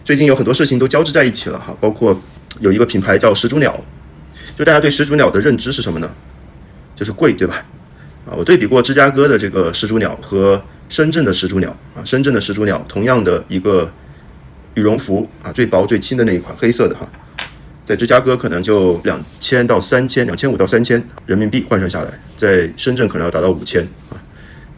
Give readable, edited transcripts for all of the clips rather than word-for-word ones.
最近有很多事情都交织在一起了哈，包括有一个品牌叫始祖鸟，就大家对始祖鸟的认知是什么呢？就是贵，对吧？我对比过芝加哥的这个始祖鸟和深圳的始祖鸟深圳的始祖鸟同样的一个羽绒服最薄最轻的那一款黑色的在芝加哥可能就2500到3000人民币换算下来，在深圳可能要达到5000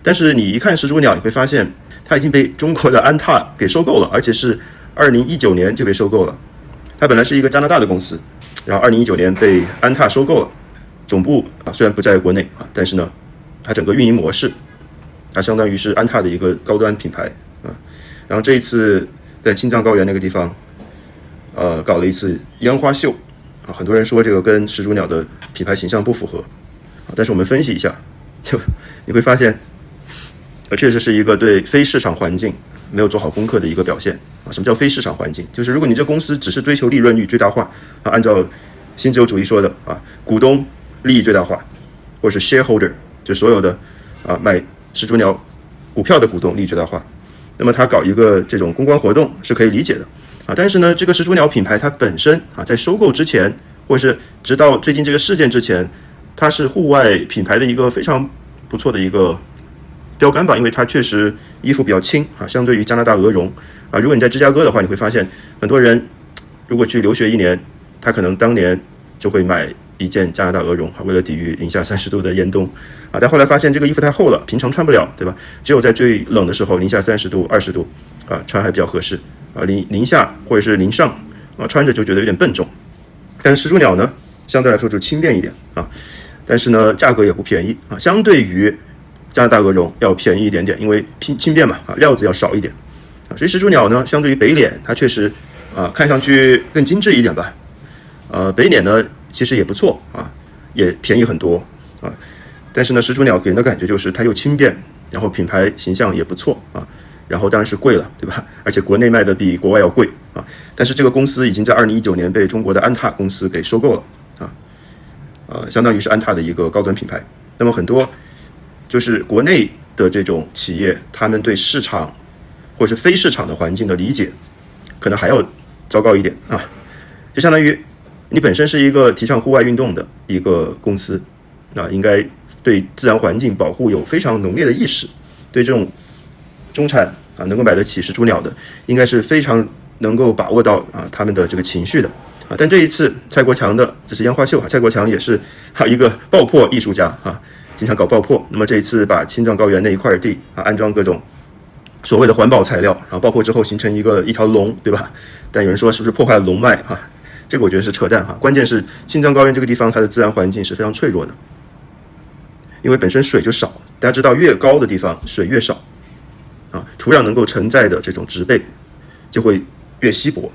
但是你一看始祖鸟，你会发现它已经被中国的安踏给收购了，而且是2019年就被收购了。它本来是一个加拿大的公司，然后2019年被安踏收购了，总部虽然不在国内但是呢，它整个运营模式，它相当于是安踏的一个高端品牌然后这一次在青藏高原那个地方，搞了一次烟花秀很多人说这个跟始祖鸟的品牌形象不符合但是我们分析一下，就你会发现，确实是一个对非市场环境没有做好功课的一个表现什么叫非市场环境？就是如果你这公司只是追求利润率最大化按照新自由主义说的股东利益最大化，或者是 shareholder， 就所有的买始祖鸟股票的股东利益最大化，那么他搞一个这种公关活动是可以理解的但是呢，这个始祖鸟品牌它本身在收购之前，或是直到最近这个事件之前，它是户外品牌的一个非常不错的一个标杆吧，因为它确实衣服比较轻相对于加拿大鹅绒如果你在芝加哥的话，你会发现很多人如果去留学1年，他可能当年就会买一件加拿大鹅绒为了抵御零下30度的严冬但后来发现这个衣服太厚了，平常穿不了，对吧？只有在最冷的时候，零下30度、20度穿还比较合适零下或者是零上穿着就觉得有点笨重。但是始祖鸟呢，相对来说就轻便一点但是呢价格也不便宜相对于加拿大鹅绒要便宜一点点，因为轻便嘛料子要少一点所以始祖鸟呢，相对于北脸它确实看上去更精致一点吧北脸呢其实也不错也便宜很多但是呢始祖鸟给人的感觉就是它又轻便，然后品牌形象也不错然后当然是贵了，对吧？而且国内卖的比国外要贵但是这个公司已经在2019年被中国的安踏公司给收购了相当于是安踏的一个高端品牌。那么很多就是国内的这种企业，他们对市场或是非市场的环境的理解可能还要糟糕一点就相当于你本身是一个提倡户外运动的一个公司应该对自然环境保护有非常浓烈的意识，对这种中产能够买得起始祖鸟的，应该是非常能够把握到他们的这个情绪的但这一次蔡国强的这是烟花秀蔡国强也是一个爆破艺术家经常搞爆破。那么这一次把青藏高原那一块地安装各种所谓的环保材料，然后爆破之后形成一条龙，对吧？但有人说是不是破坏了龙脉这个我觉得是扯淡关键是青藏高原这个地方它的自然环境是非常脆弱的，因为本身水就少，大家知道越高的地方水越少土壤能够承载的这种植被就会越稀薄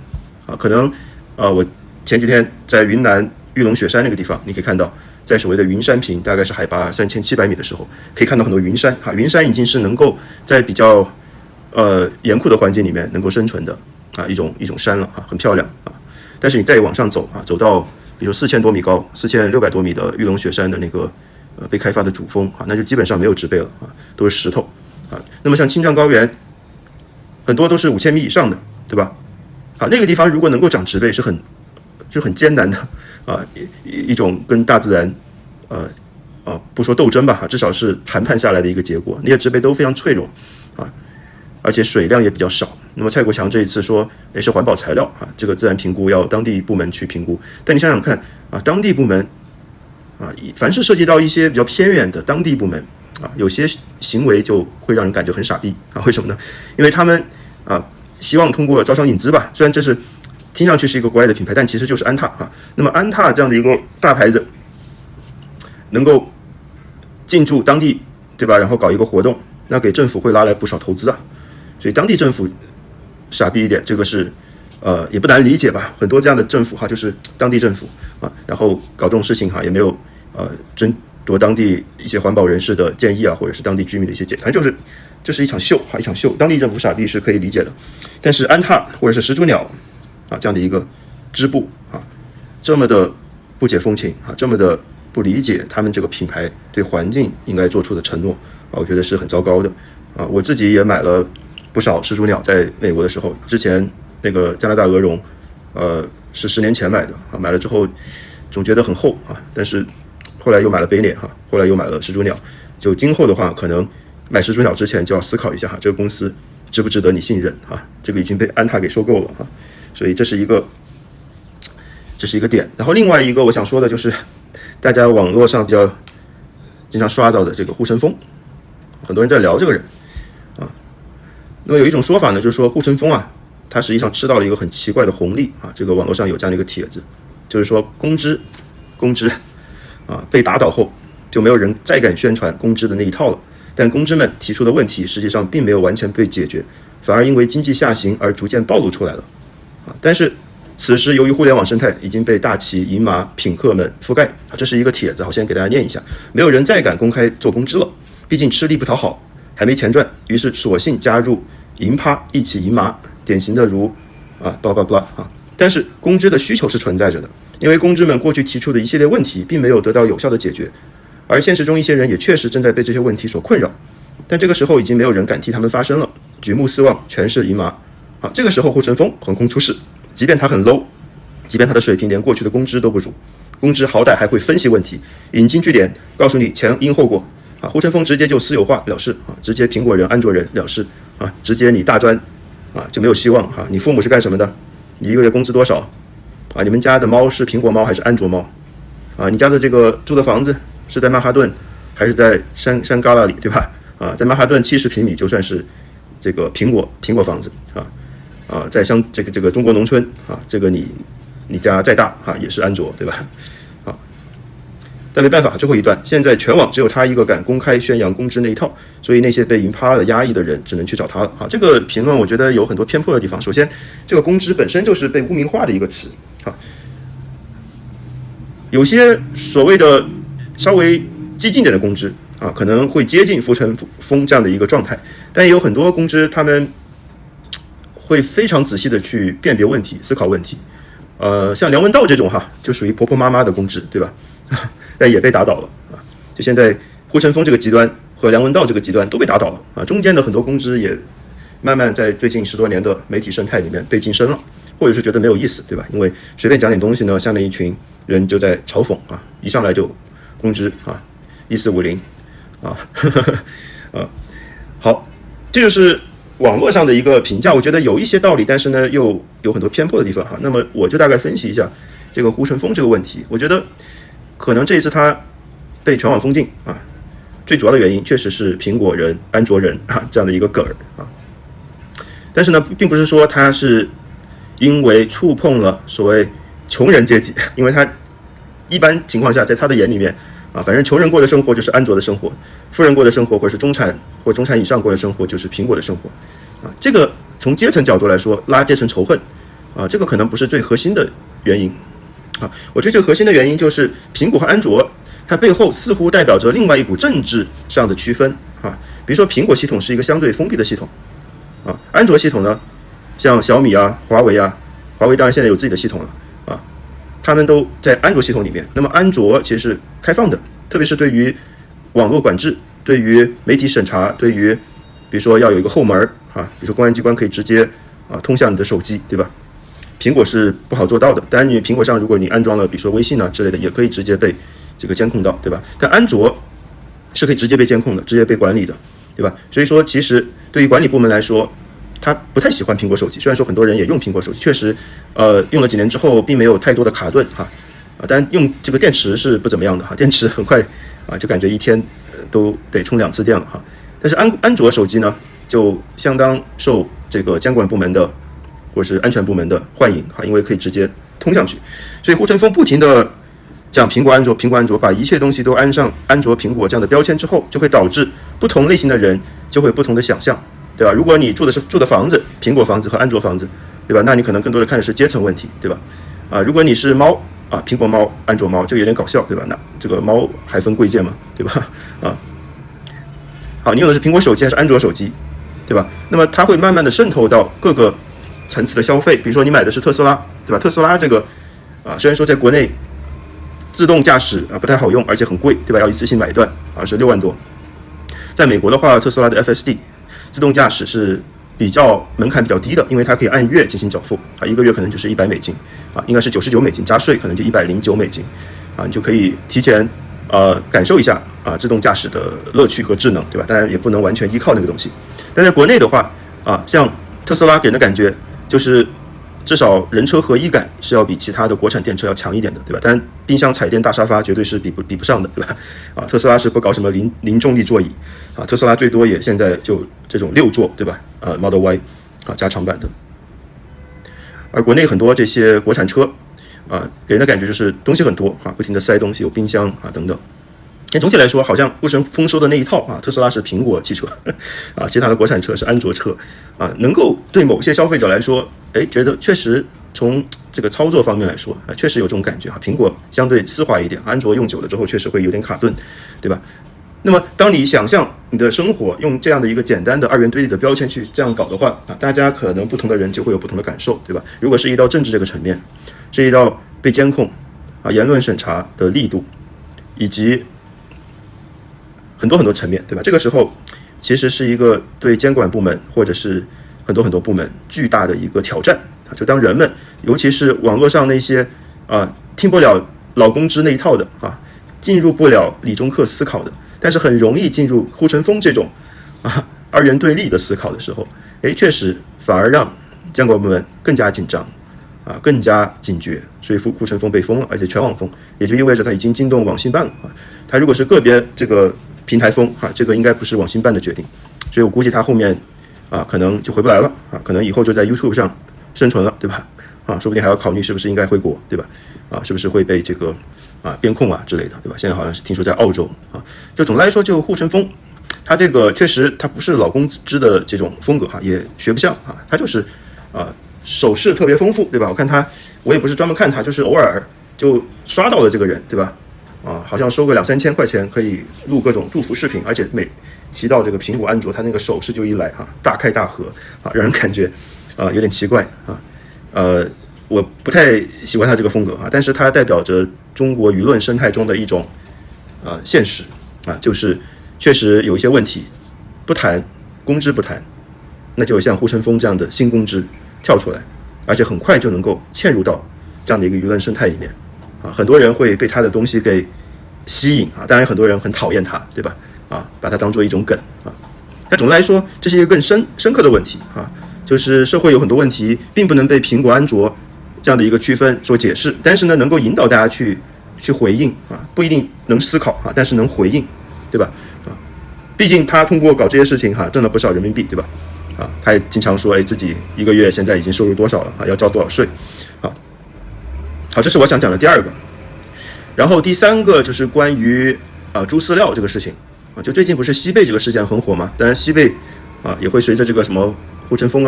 可能我前几天在云南玉龙雪山那个地方，你可以看到在所谓的云山坪，大概是海拔3700米的时候，可以看到很多云山云山已经是能够在比较严酷的环境里面能够生存的一种山了很漂亮但是你再往上走走到比如4000多米高4600多米的玉龙雪山的那个被开发的主峰那就基本上没有植被了都是石头那么像青藏高原很多都是5000米以上的，对吧那个地方如果能够长植被是很艰难的一种跟大自然不说斗争吧至少是谈判下来的一个结果。那些植被都非常脆弱而且水量也比较少。那么蔡国强这一次说也是环保材料这个自然评估要当地部门去评估，但你想想看当地部门凡是涉及到一些比较偏远的当地部门有些行为就会让人感觉很傻逼为什么呢？因为他们希望通过招商引资吧，虽然这是听上去是一个国外的品牌，但其实就是安踏那么安踏这样的一个大牌子能够进驻当地，对吧？然后搞一个活动，那给政府会拉来不少投资所以当地政府傻逼一点，这个是也不难理解吧。很多这样的政府就是当地政府然后搞这种事情也没有争夺当地一些环保人士的建议或者是当地居民的一些建议，反正就是这是一场秀一场秀。当地政府傻逼是可以理解的，但是安踏或者是始祖鸟这样的一个支部这么的不解风情这么的不理解他们这个品牌对环境应该做出的承诺我觉得是很糟糕的我自己也买了不少始祖鸟，在美国的时候，之前那个加拿大鹅绒，是10年前买的啊，买了之后总觉得很厚啊，但是后来又买了北脸哈，后来又买了始祖鸟，就今后的话，可能买始祖鸟之前就要思考一下哈，这个公司值不值得你信任啊？这个已经被安踏给收购了哈，所以这是一个点。然后另外一个我想说的就是，大家网络上比较经常刷到的这个护城风，很多人在聊这个人啊。那么有一种说法呢，就是说护城风啊，他实际上吃到了一个很奇怪的红利啊。这个网络上有这样的一个帖子，就是说公知啊被打倒后，就没有人再敢宣传公知的那一套了。但公知们提出的问题实际上并没有完全被解决，反而因为经济下行而逐渐暴露出来了啊。但是此时由于互联网生态已经被大旗、银马、品客们覆盖啊，这是一个帖子，好，先给大家念一下。没有人再敢公开做公知了，毕竟吃力不讨好，还没钱赚，于是索性加入银趴一起银麻，典型的如blah blah blah 啊。但是公知的需求是存在着的，因为公知们过去提出的一系列问题并没有得到有效的解决。而现实中一些人也确实正在被这些问题所困扰，但这个时候已经没有人敢替他们发声了，举目四望全是银麻。好，这个时候护城风横空出世，即便他很 low， 即便他的水平连过去的公知都不如，公知好歹还会分析问题，引经据典，告诉你前因后果。啊，护城风直接就私有化了事啊，直接苹果人、安卓人了事啊，直接你大专啊就没有希望啊。你父母是干什么的？你一个月工资多少？啊，你们家的猫是苹果猫还是安卓猫？啊，你家的这个住的房子是在曼哈顿还是在山旮旯里，对吧？啊，在曼哈顿70平米就算是这个苹果房子啊，在这个中国农村啊，这个你家再大啊也是安卓，对吧？啊，但没办法，最后一段，现在全网只有他一个敢公开宣扬公知那一套，所以那些被银趴的压抑的人只能去找他了。啊，这个评论我觉得有很多偏颇的地方。首先，这个公知本身就是被污名化的一个词啊，有些所谓的稍微激进点的公知啊，可能会接近护城风这样的一个状态，但也有很多公知他们会非常仔细的去辨别问题、思考问题。像梁文道这种就属于婆婆妈妈的公知，对吧？但也被打倒了啊！就现在护城风这个极端和梁文道这个极端都被打倒了啊！中间的很多公知也慢慢在最近10多年的媒体生态里面被晋升了，或者是觉得没有意思，对吧？因为随便讲点东西呢，下面一群人就在嘲讽啊，一上来就公知啊，1450啊，好，这就是网络上的一个评价，我觉得有一些道理，但是呢又有很多偏颇的地方哈。那么我就大概分析一下这个护城风这个问题，我觉得可能这一次它被全网封禁啊，最主要的原因确实是苹果人、安卓人这样的一个梗啊。但是呢，并不是说它是因为触碰了所谓穷人阶级，因为它一般情况下在他的眼里面啊，反正穷人过的生活就是安卓的生活，富人过的生活或者是中产或中产以上过的生活就是苹果的生活啊。这个从阶层角度来说，拉阶层仇恨啊，这个可能不是最核心的原因啊。我觉得最核心的原因就是苹果和安卓它背后似乎代表着另外一股政治上的区分啊。比如说苹果系统是一个相对封闭的系统啊，安卓系统呢，像小米啊、华为啊，华为当然现在有自己的系统了啊。他们都在安卓系统里面，那么安卓其实是开放的，特别是对于网络管制、对于媒体审查、对于比如说要有一个后门啊，比如说公安机关可以直接通向你的手机，对吧？苹果是不好做到的，当然你苹果上如果你安装了比如说微信之类的，也可以直接被这个监控到，对吧？但安卓是可以直接被监控的，直接被管理的，对吧？所以说其实对于管理部门来说，他不太喜欢苹果手机，虽然说很多人也用苹果手机，确实，用了几年之后并没有太多的卡顿但用这个电池是不怎么样的电池很快就感觉一天都得充2次电了但是安卓手机呢，就相当受这个监管部门的或者是安全部门的欢迎因为可以直接通上去，所以护城风不停的讲苹果安卓，把一切东西都安上安卓、苹果这样的标签之后，就会导致不同类型的人就会不同的想象。对吧？如果你住的房子，苹果房子和安卓房子，对吧？那你可能更多的看的是阶层问题，对吧？如果你是猫苹果猫、安卓猫，这个有点搞笑，对吧？那这个猫还分贵贱嘛，对吧？好，你用的是苹果手机还是安卓手机，对吧？那么它会慢慢的渗透到各个层次的消费，比如说你买的是特斯拉，对吧？特斯拉这个虽然说在国内自动驾驶不太好用，而且很贵，对吧？要一次性买断是6万多，在美国的话，特斯拉的 FSD。自动驾驶是比较门槛比较低的，因为它可以按月进行缴付啊，一个月可能就是$100啊，应该是$99加税可能就$109啊，你就可以提前感受一下啊自动驾驶的乐趣和智能，对吧？当然也不能完全依靠那个东西。但在国内的话啊，像特斯拉给人的感觉就是至少人车合一感是要比其他的国产电车要强一点的，对吧？当然冰箱、彩电、大沙发绝对是比不上的，对吧？啊，特斯拉是不搞什么零重力座椅啊，特斯拉最多也现在就这种6座，对吧？Model Y 啊加长版的。而国内很多这些国产车啊，给人的感觉就是东西很多啊，不停的塞东西，有冰箱啊等等。但总体来说，好像顾神丰收的那一套啊，特斯拉是苹果汽车啊，其他的国产车是安卓车啊，能够对某些消费者来说，觉得确实从这个操作方面来说啊，确实有这种感觉啊。苹果相对丝滑一点，安卓用久了之后确实会有点卡顿，对吧？那么，当你想象你的生活用这样的一个简单的二元对立的标签去这样搞的话啊，大家可能不同的人就会有不同的感受，对吧？如果是一到政治这个层面，是一到被监控啊、言论审查的力度，以及很多层面，对吧？这个时候其实是一个对监管部门或者是很多部门巨大的一个挑战啊！就当人们，尤其是网络上那些听不了老公知那一套的啊，进入不了理中客思考的，但是很容易进入护城风这种二元对立的思考的时候，确实反而让监管部门更加紧张啊，更加警觉，所以护城风被封了，而且全网封，也就意味着它已经惊动网信办了啊！它如果是个别这个平台封啊，这个应该不是网信办的决定，所以我估计它后面啊可能就回不来了啊，可能以后就在 YouTube 上生存了，对吧？啊，说不定还要考虑是不是应该回国，对吧？啊，是不是会被这个边控啊之类的，对吧？现在好像是听说在澳洲啊，就总的来说，就护城风，它这个确实它不是老公知的这种风格哈，也学不像啊，它就是手势特别丰富，对吧？我看他，我也不是专门看他，就是偶尔就刷到了这个人，对吧？好像收个2-3千块钱可以录各种祝福视频，而且每提到这个苹果、安卓，他那个手势就一来大开大合让人感觉有点奇怪我不太喜欢他这个风格但是它代表着中国舆论生态中的一种现实就是确实有一些问题不谈，公知不谈，那就像护城风这样的新公知跳出来，而且很快就能够嵌入到这样的一个舆论生态里面很多人会被他的东西给吸引当然很多人很讨厌他，对吧？把它当做一种梗但总的来说，这是一个更深刻的问题就是社会有很多问题并不能被苹果、安卓这样的一个区分所解释，但是呢，能够引导大家去回应不一定能思考但是能回应，对吧？毕竟他通过搞这些事情挣了不少人民币，对吧？他也经常说自己一个月现在已经收入多少了要交多少税好，这是我想讲的第二个。然后第三个就是关于猪饲料这个事情就最近不是西贝这个事件很火嘛？当然西贝也会随着这个什么护城风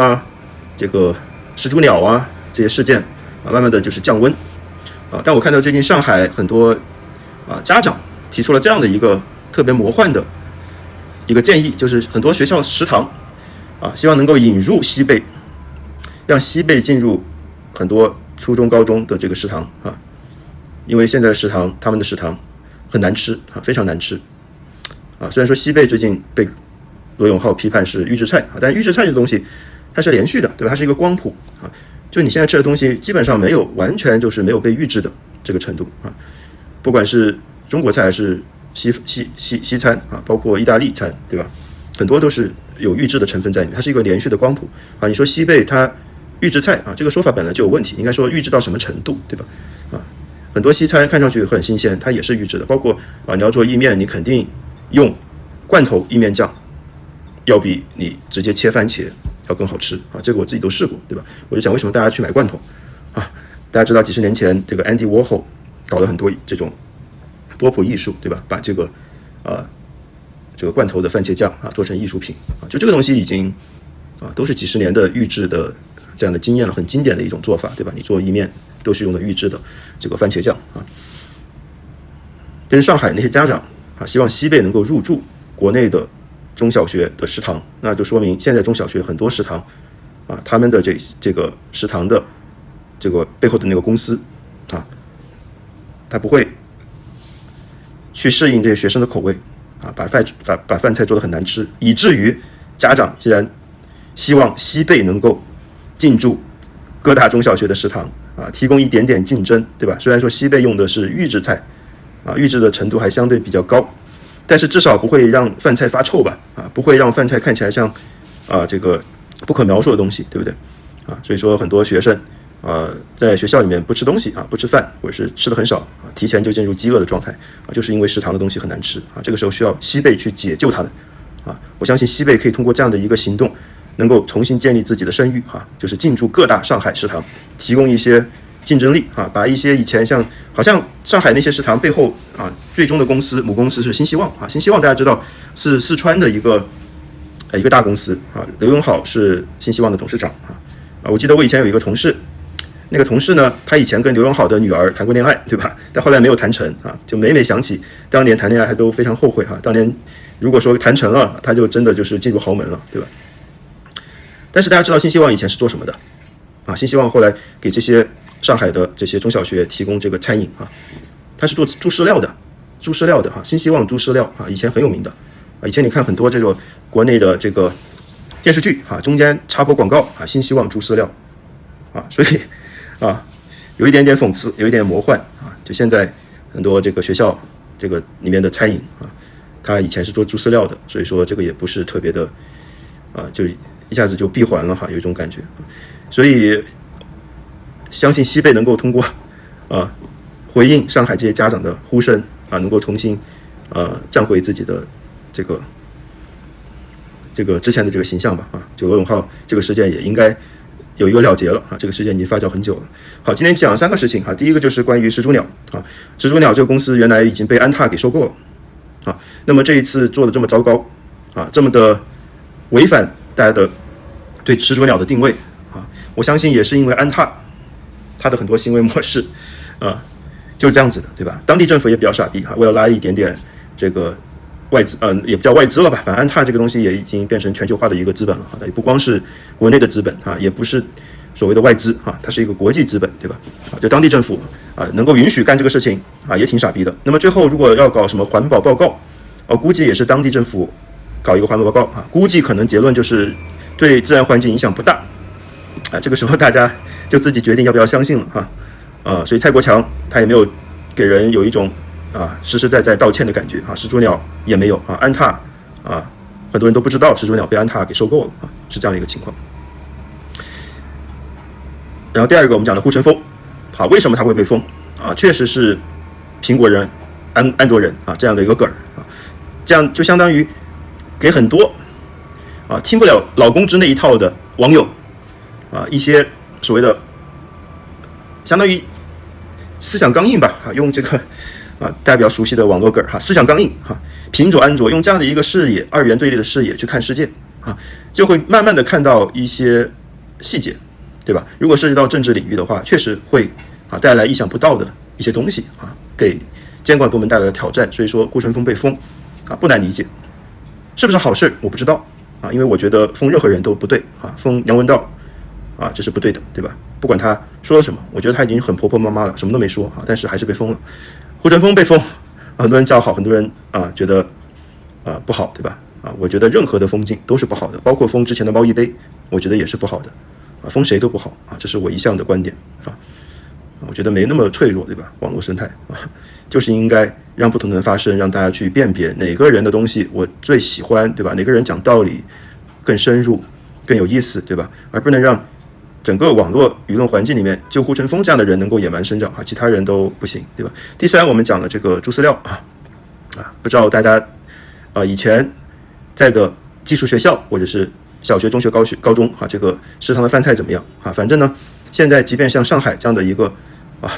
这个始祖鸟这些事件慢慢的就是降温但我看到最近上海很多家长提出了这样的一个特别魔幻的一个建议，就是很多学校食堂希望能够引入西贝，让西贝进入很多初中高中的这个食堂因为现在的食堂他们的食堂很难吃非常难吃虽然说西贝最近被罗永浩批判是预制菜但是预制菜这个东西它是连续的，对吧？它是一个光谱就你现在吃的东西基本上没有完全就是没有被预制的这个程度不管是中国菜还是西餐包括意大利餐，对吧？很多都是有预制的成分在里面，它是一个连续的光谱你说西贝它预制菜这个说法本来就有问题，应该说预制到什么程度，对吧？很多西餐看上去很新鲜，它也是预制的，包括你要做意面，你肯定用罐头意面酱要比你直接切番茄要更好吃这个我自己都试过，对吧？我就讲为什么大家去买罐头大家知道几十年前这个 Andy Warhol 搞了很多这种波普艺术，对吧？把这个罐头的番茄酱做成艺术品就这个东西已经都是几十年的预制的这样的经验了，很经典的一种做法，对吧？你做意面都是用的预制的这个番茄酱但是上海那些家长希望西贝能够入驻国内的中小学的食堂，那就说明现在中小学很多食堂他们的这个食堂的这个背后的那个公司他不会去适应这些学生的口味把饭菜做得很难吃，以至于家长既然希望西贝能够进驻各大中小学的食堂啊，提供一点点竞争，对吧？虽然说西贝用的是预制菜啊，预制的程度还相对比较高，但是至少不会让饭菜发臭吧？啊，不会让饭菜看起来像这个不可描述的东西，对不对？啊，所以说很多学生在学校里面不吃东西啊，不吃饭，或者是吃的很少啊，提前就进入饥饿的状态啊，就是因为食堂的东西很难吃啊，这个时候需要西贝去解救他们啊。我相信西贝可以通过这样的一个行动，能够重新建立自己的声誉啊，就是进驻各大上海食堂，提供一些竞争力啊，把一些以前好像上海那些食堂背后啊，最终的母公司是新希望啊，新希望大家知道是四川的一个大公司啊，刘永好是新希望的董事长啊，我记得我以前有一个同事。那个同事呢，他以前跟刘永好的女儿谈过恋爱，对吧？但后来没有谈成啊，就每每想起当年谈恋爱，还都非常后悔哈。当年如果说谈成了，他就真的就是进入豪门了，对吧？但是大家知道新希望以前是做什么的啊？新希望后来给这些上海的这些中小学提供这个餐饮啊，他是做猪饲料的哈。新希望猪饲料啊，以前很有名的啊。以前你看很多这个国内的这个电视剧啊，中间插播广告啊，新希望猪饲料啊，所以。有一点点讽刺，有一点魔幻啊！就现在很多这个学校这个里面的餐饮啊，它以前是做猪饲料的，所以说这个也不是特别的就一下子就闭环了哈，有一种感觉。所以相信西贝能够通过回应上海这些家长的呼声啊，能够重新站回自己的这个之前的这个形象吧啊！就罗永浩这个事件也应该。有一个了结了啊，这个事件已经发酵很久了。好，今天讲了3个事情啊，第一个就是关于始祖鸟啊，始祖鸟这个公司原来已经被安踏给收购了啊，那么这一次做的这么糟糕啊，这么的违反大家的对始祖鸟的定位啊，我相信也是因为安踏它的很多行为模式啊就是这样子的，对吧？当地政府也比较傻逼哈，为了拉一点点这个外资也不叫外资了吧，反正安踏这个东西也已经变成全球化的一个资本了，也不光是国内的资本也不是所谓的外资它是一个国际资本，对吧？就当地政府能够允许干这个事情也挺傻逼的。那么最后如果要搞什么环保报告估计也是当地政府搞一个环保报告估计可能结论就是对自然环境影响不大这个时候大家就自己决定要不要相信了所以蔡国强他也没有给人有一种实实在在道歉的感觉始祖鸟也没有安踏很多人都不知道始祖鸟被安踏给收购了是这样的一个情况。然后第二个我们讲的护城风为什么它会被封确实是苹果人安卓人这样的一个梗这样就相当于给很多听不了老公之那一套的网友一些所谓的相当于思想刚硬吧用这个大家比较熟悉的网络梗思想刚硬苹果安卓用这样的一个视野二元对立的视野去看世界就会慢慢的看到一些细节，对吧？如果涉及到政治领域的话，确实会带来意想不到的一些东西给监管部门带来的挑战。所以说护城风被封不难理解，是不是好事我不知道因为我觉得封任何人都不对封杨文道这是不对的，对吧？不管他说了什么，我觉得他已经很婆婆妈妈了，什么都没说但是还是被封了。护城风被封很多人叫好，很多人觉得不好，对吧？我觉得任何的封禁都是不好的，包括封之前的贸易杯，我觉得也是不好的封谁都不好这是我一向的观点我觉得没那么脆弱，对吧？网络生态就是应该让不同的人发声，让大家去辨别哪个人的东西我最喜欢，对吧？哪个人讲道理更深入更有意思，对吧？而不能让整个网络舆论环境里面就护城风这样的人能够野蛮生长其他人都不行，对吧？第三，我们讲了这个猪饲料不知道大家以前在的技术学校或者是小学、中学、高中这个食堂的饭菜怎么样反正呢，现在即便像上海这样的一个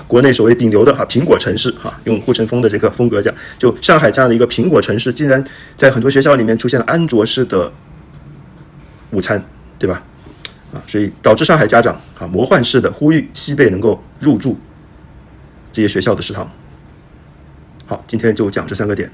国内所谓顶流的苹果城市用护城风的这个风格讲，就上海这样的一个苹果城市，竟然在很多学校里面出现了安卓式的午餐，对吧？所以导致上海家长魔幻式的呼吁西贝能够入驻这些学校的食堂。好，今天就讲这3个点。